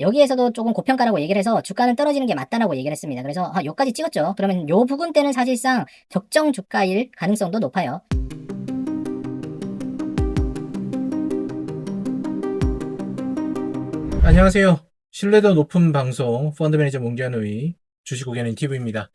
여기에서도 조금 고평가라고 얘기를 해서 주가는 떨어지는 게 맞다라고 얘기를 했습니다. 그래서 요까지 찍었죠. 그러면 요 부분대는 사실상 적정 주가일 가능성도 높아요. 안녕하세요. 신뢰도 높은 방송 펀드 매니저 몽기한의 주식고객님 TV입니다.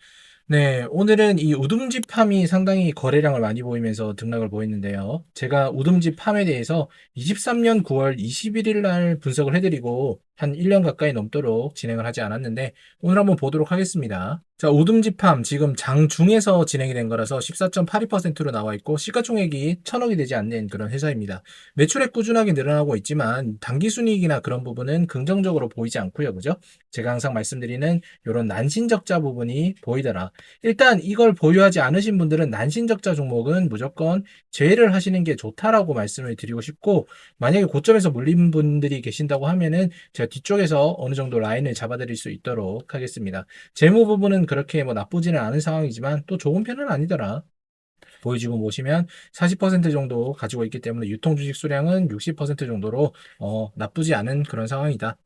네, 오늘은 이 우듬지팜이 상당히 거래량을 많이 보이면서 등락을 보였는데요. 제가 우듬지팜에 대해서 23년 9월 21일 날 분석을 해드리고 한 1년 가까이 넘도록 진행을 하지 않았는데 오늘 한번 보도록 하겠습니다. 자, 우듬지팜 지금 장중에서 진행이 된 거라서 14.82%로 나와 있고 시가총액이 1,000억이 되지 않는 그런 회사입니다. 매출액 꾸준하게 늘어나고 있지만 당기순이익이나 그런 부분은 긍정적으로 보이지 않고요. 그죠? 제가 항상 말씀드리는 이런 난신적자 부분이 보이더라. 일단 이걸 보유하지 않으신 분들은 난신적자 종목은 무조건 제외를 하시는 게 좋다라고 말씀을 드리고 싶고, 만약에 고점에서 물린 분들이 계신다고 하면은 제가 뒤쪽에서 어느 정도 라인을 잡아드릴 수 있도록 하겠습니다. 재무 부분은 그렇게 뭐 나쁘지는 않은 상황이지만 또 좋은 편은 아니더라. 보여지고 보시면 40% 정도 가지고 있기 때문에 유통 주식 수량은 60% 정도로 나쁘지 않은 그런 상황이다.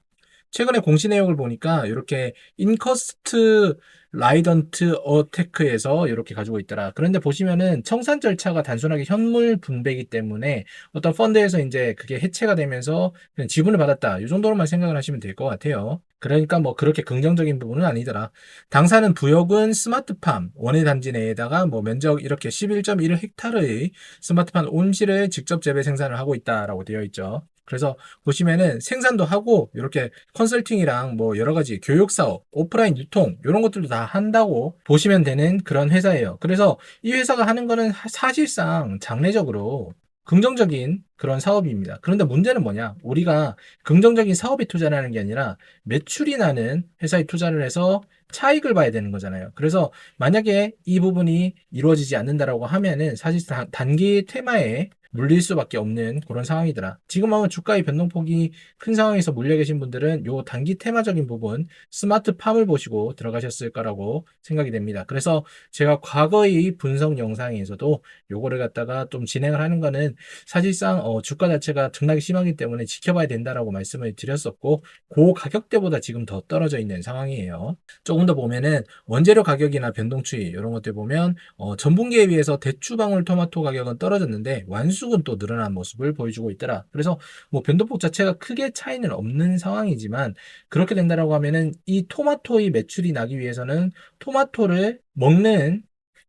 최근에 공시 내용을 보니까 이렇게 인커스트 라이던트 어테크에서 이렇게 가지고 있더라. 그런데 보시면은 청산 절차가 단순하게 현물 분배이기 때문에 어떤 펀드에서 이제 그게 해체가 되면서 그냥 지분을 받았다. 이 정도로만 생각을 하시면 될 것 같아요. 그러니까 뭐 그렇게 긍정적인 부분은 아니더라. 당사는 부역은 스마트팜 원예 단지 내에다가 뭐 면적 이렇게 11.1헥타르의 스마트팜 온실을 직접 재배 생산을 하고 있다라고 되어 있죠. 그래서 보시면은 생산도 하고 이렇게 컨설팅이랑 뭐 여러 가지 교육 사업, 오프라인 유통 이런 것들도 다 한다고 보시면 되는 그런 회사예요. 그래서 이 회사가 하는 거는 사실상 장래적으로 긍정적인 그런 사업입니다. 그런데 문제는 뭐냐? 우리가 긍정적인 사업에 투자를 하는 게 아니라 매출이 나는 회사에 투자를 해서 차익을 봐야 되는 거잖아요. 그래서 만약에 이 부분이 이루어지지 않는다라고 하면은 사실상 단기 테마에 물릴 수밖에 없는 그런 상황이더라. 지금 하면 주가의 변동폭이 큰 상황에서 물려 계신 분들은 요 단기 테마적인 부분 스마트팜을 보시고 들어가셨을 거라고 생각이 됩니다. 그래서 제가 과거의 분석 영상에서도 요거를 갖다가 좀 진행을 하는 거는 사실상 주가 자체가 등락이 심하기 때문에 지켜봐야 된다라고 말씀을 드렸었고 그 가격대보다 지금 더 떨어져 있는 상황이에요. 조금 더 보면은 원재료 가격이나 변동 추이 이런 것들 보면 전분기에 비해서 대추방울 토마토 가격은 떨어졌는데 완숙은 또 늘어난 모습을 보여주고 있더라. 그래서 뭐 변동폭 자체가 크게 차이는 없는 상황이지만 그렇게 된다라고 하면은 이 토마토의 매출이 나기 위해서는 토마토를 먹는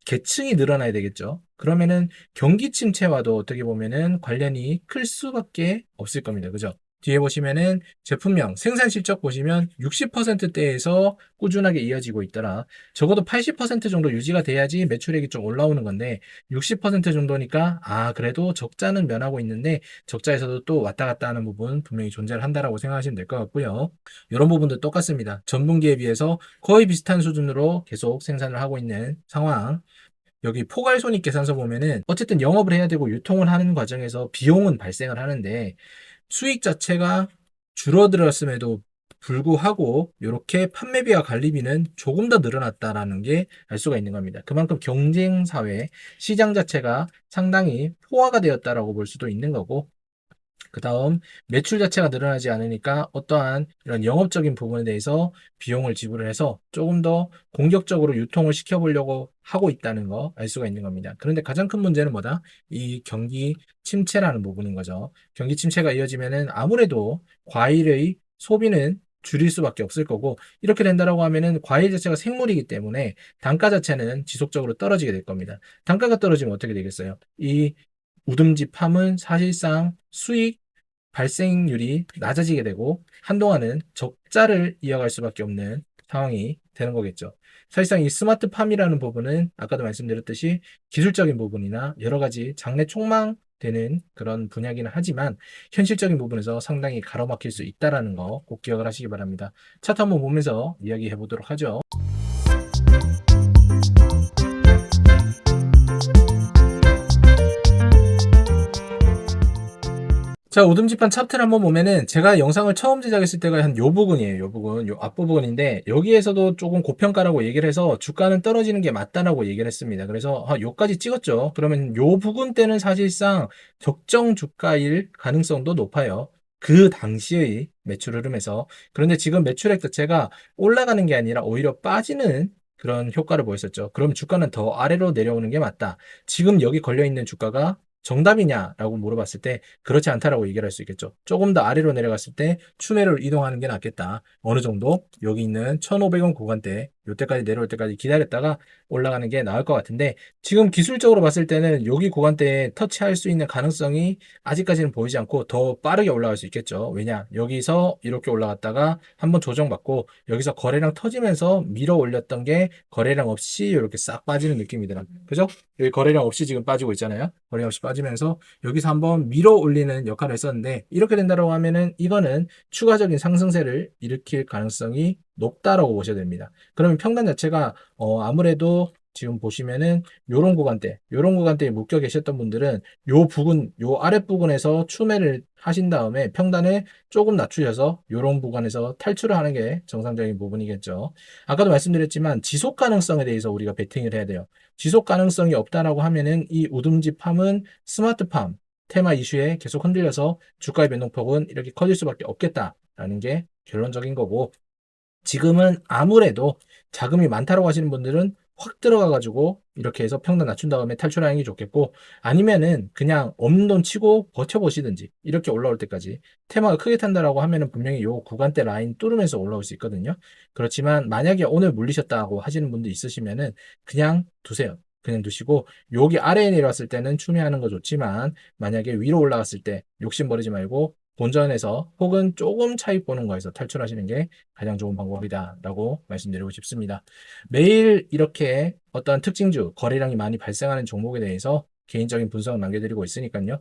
계층이 늘어나야 되겠죠. 그러면은 경기 침체와도 어떻게 보면은 관련이 클 수밖에 없을 겁니다. 그죠? 뒤에 보시면은 제품명, 생산 실적 보시면 60%대에서 꾸준하게 이어지고 있더라. 적어도 80% 정도 유지가 돼야지 매출액이 좀 올라오는 건데 60% 정도니까 그래도 적자는 면하고 있는데 적자에서도 또 왔다 갔다 하는 부분 분명히 존재를 한다라고 생각하시면 될 것 같고요. 이런 부분도 똑같습니다. 전분기에 비해서 거의 비슷한 수준으로 계속 생산을 하고 있는 상황. 여기 포괄손익 계산서 보면은 어쨌든 영업을 해야 되고 유통을 하는 과정에서 비용은 발생을 하는데 수익 자체가 줄어들었음에도 불구하고 이렇게 판매비와 관리비는 조금 더 늘어났다라는 게 알 수가 있는 겁니다. 그만큼 경쟁 사회, 시장 자체가 상당히 포화가 되었다라고 볼 수도 있는 거고 그 다음 매출 자체가 늘어나지 않으니까 어떠한 이런 영업적인 부분에 대해서 비용을 지불을 해서 조금 더 공격적으로 유통을 시켜보려고 하고 있다는 거 알 수가 있는 겁니다. 그런데 가장 큰 문제는 뭐다? 이 경기 침체라는 부분인 거죠. 경기 침체가 이어지면은 아무래도 과일의 소비는 줄일 수밖에 없을 거고 이렇게 된다라고 하면은 과일 자체가 생물이기 때문에 단가 자체는 지속적으로 떨어지게 될 겁니다. 단가가 떨어지면 어떻게 되겠어요? 이 우듬지 팜은 사실상 수익 발생률이 낮아지게 되고 한동안은 적자를 이어갈 수밖에 없는 상황이 되는 거겠죠. 사실상 이 스마트팜이라는 부분은 아까도 말씀드렸듯이 기술적인 부분이나 여러 가지 장래 촉망되는 그런 분야기는 하지만 현실적인 부분에서 상당히 가로막힐 수 있다는 거 꼭 기억을 하시기 바랍니다. 차트 한번 보면서 이야기해 보도록 하죠. 자, 우듬지판 차트를 한번 보면은 제가 영상을 처음 제작했을 때가 한 요 부분이에요. 요 부분, 요 앞부분인데 여기에서도 조금 고평가라고 얘기를 해서 주가는 떨어지는 게 맞다라고 얘기를 했습니다. 그래서 요까지 찍었죠. 그러면 요 부분 때는 사실상 적정 주가일 가능성도 높아요. 그 당시의 매출 흐름에서. 그런데 지금 매출액 자체가 올라가는 게 아니라 오히려 빠지는 그런 효과를 보였었죠. 그럼 주가는 더 아래로 내려오는 게 맞다. 지금 여기 걸려 있는 주가가 정답이냐라고 물어봤을 때 그렇지 않다라고 얘기를 할 수 있겠죠. 조금 더 아래로 내려갔을 때 추매를 이동하는 게 낫겠다. 어느 정도 여기 있는 1,500원 구간대 요때까지 내려올 때까지 기다렸다가 올라가는 게 나을 것 같은데, 지금 기술적으로 봤을 때는 여기 구간대에 터치할 수 있는 가능성이 아직까지는 보이지 않고 더 빠르게 올라갈 수 있겠죠. 왜냐? 여기서 이렇게 올라갔다가 한번 조정받고 여기서 거래량 터지면서 밀어 올렸던 게 거래량 없이 이렇게 싹 빠지는 느낌이더라. 그죠? 여기 거래량 없이 지금 빠지고 있잖아요. 거래량 없이 빠지면서 여기서 한번 밀어 올리는 역할을 했었는데, 이렇게 된다고 하면은 이거는 추가적인 상승세를 일으킬 가능성이 높다라고 보셔야 됩니다. 그러면 평단 자체가 아무래도 지금 보시면은 요런 구간대에 묶여 계셨던 분들은 요 아랫부분에서 추매를 하신 다음에 평단을 조금 낮추셔서 요런 구간에서 탈출을 하는 게 정상적인 부분이겠죠. 아까도 말씀드렸지만 지속 가능성에 대해서 우리가 베팅을 해야 돼요. 지속 가능성이 없다라고 하면은 이 우듬지 팜은 스마트팜 테마 이슈에 계속 흔들려서 주가의 변동폭은 이렇게 커질 수밖에 없겠다라는 게 결론적인 거고, 지금은 아무래도 자금이 많다고 하시는 분들은 확 들어가가지고 이렇게 해서 평단 낮춘 다음에 탈출하는 게 좋겠고, 아니면은 그냥 없는 돈 치고 버텨보시든지 이렇게 올라올 때까지. 테마가 크게 탄다라고 하면은 분명히 요 구간대 라인 뚫으면서 올라올 수 있거든요. 그렇지만 만약에 오늘 물리셨다고 하시는 분도 있으시면은 그냥 두세요. 그냥 두시고 여기 아래에 내려왔을 때는 추매하는 거 좋지만, 만약에 위로 올라갔을 때 욕심 버리지 말고 본전에서 혹은 조금 차익 보는 거에서 탈출하시는 게 가장 좋은 방법이다라고 말씀드리고 싶습니다. 매일 이렇게 어떤 특징주, 거래량이 많이 발생하는 종목에 대해서 개인적인 분석을 남겨드리고 있으니까요.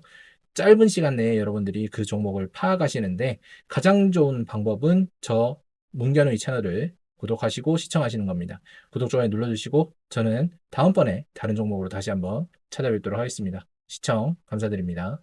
짧은 시간 내에 여러분들이 그 종목을 파악하시는데 가장 좋은 방법은 저 문견의 채널을 구독하시고 시청하시는 겁니다. 구독, 좋아요 눌러주시고 저는 다음번에 다른 종목으로 다시 한번 찾아뵙도록 하겠습니다. 시청 감사드립니다.